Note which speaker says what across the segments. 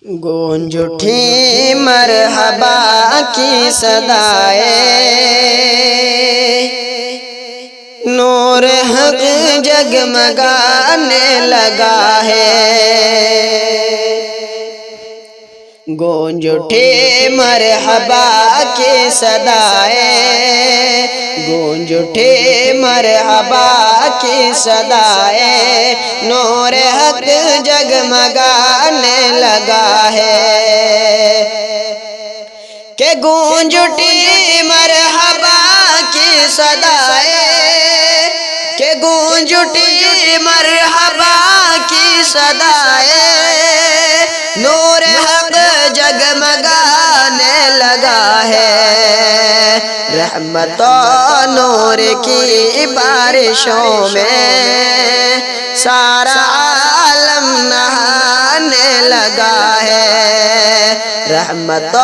Speaker 1: گونج اٹھی مرحبا کی صدائیں، نور حق جگمگانے لگا ہے۔ گونج اٹھی مرحبا کی صدائیں، گونج اٹھی مرحبا کی صدائیں، نور حق جگمگانے لگا ہے۔ کہ گونج اٹھی مرحبا کی صدائیں، کہ گونج اٹھی مرحبا کی صدائیں، نور حق جگمگانے لگا ہے۔ رحمت و نور کی بارشوں میں سارا عالم نہانے لگا ہے۔ رحمت و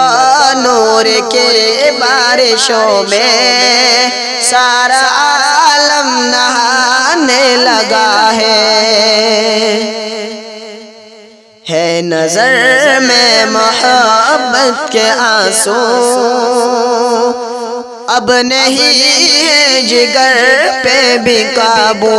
Speaker 1: نور کی بارشوں میں سارا عالم نہانے لگا ہے نظر میں محبت کے آنسو، اب نہیں ہے جگر پہ بھی قابو۔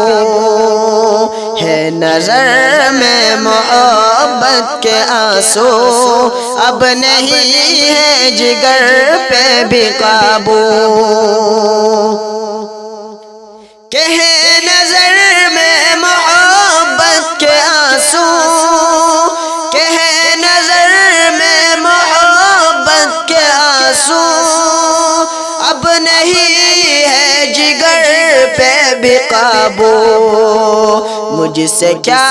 Speaker 1: ہے نظر میں محبت کے آنسو، اب نہیں ہے جگر پہ بھی قابو۔ کہ ہے نظر میں محبت کے آنسو، کہ ہے نظر میں محبت کے آنسو، اب نہیں ہے جگر پہ بھی قابو۔ مجھ سے کیا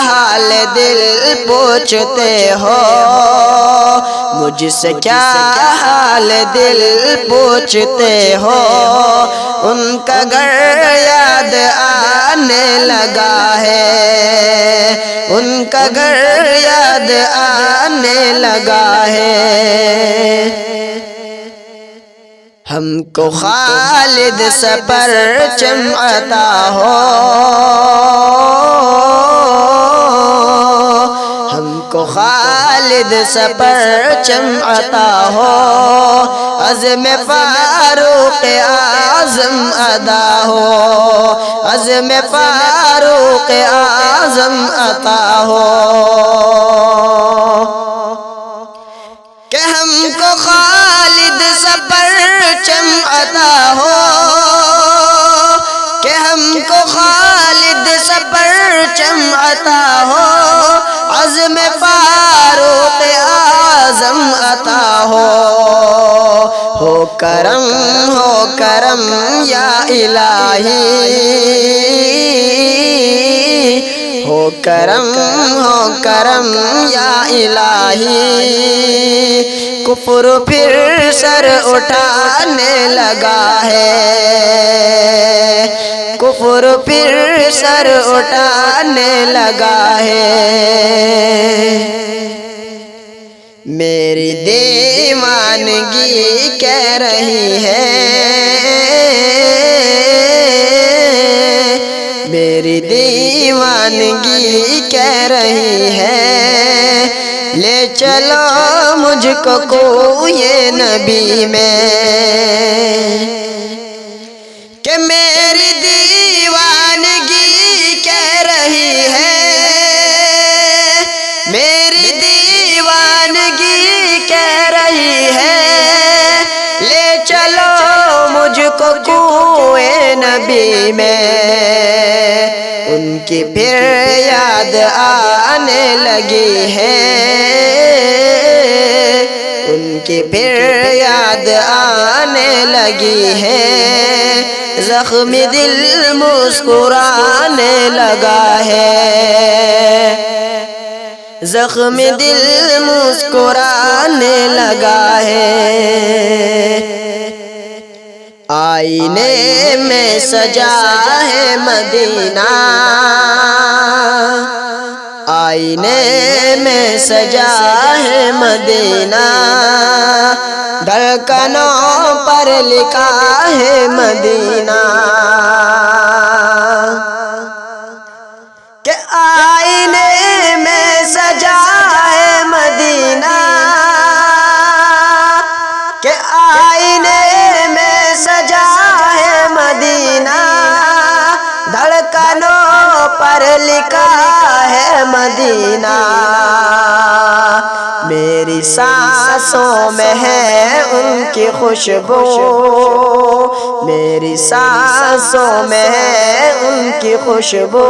Speaker 1: حال دل پوچھتے ہو، مجھ سے کیا حال دل پوچھتے ہو، ان کا گھر یاد آنے لگا ہے، ان کا گھر یاد آنے لگا ہے۔ ہم کو خالد سے پرچم عطا ہو، ہم کو خالد سے پرچم عطا ہو، عزم فاروق اعظم ادا ہو، عزم فاروق اعظم عطا ہو۔ کہ ہم کو خالد سے پرچم عطا ہو، کہ ہم کو خالد سے پرچم عطا ہو، عزم فاروق اعظم عطا ہو کرم یا الہی، ہو کرم یا الہی۔ کفر پھر سر اٹھانے لگا ہے، کفر پھر سر اٹھانے لگا ہے۔ میری دیوانگی کہہ رہی ہے، میری دیوانگی کہہ رہی ہے، لے چلو مجھ کو کوئے نبی میں۔ کہ میری دیوانگی کہہ رہی ہے، میری دیوانگی کہہ رہی ہے، لے چلو مجھ کو کوئے نبی میں۔ ان کی پھر یاد آنے لگی ہے، ان کی پھر یاد آنے لگی ہے، زخم دل مسکرانے لگا ہے، زخم دل مسکرانے لگا ہے۔ آئینے میں سجا ہے مدینہ، آئینے میں سجا ہے مدینہ، دھڑکنوں پر لکھا ہے مدینہ۔ کہ آئینے میں سجا ہے مدینہ، لکھا ہے مدینہ، میری سانسوں میں ہے ان کی خوشبو، میری سانسوں میں ہے ان کی خوشبو،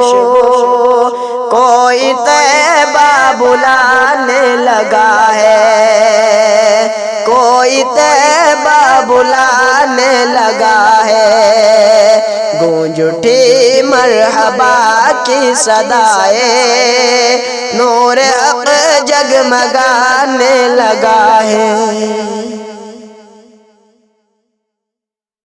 Speaker 1: کوئی طیبہ بلانے لگا ہے، کوئی طیبہ بلانے لگا ہے، گونج اٹھی مرحبا کی صدائے، نور حق جگمگانے لگا ہے۔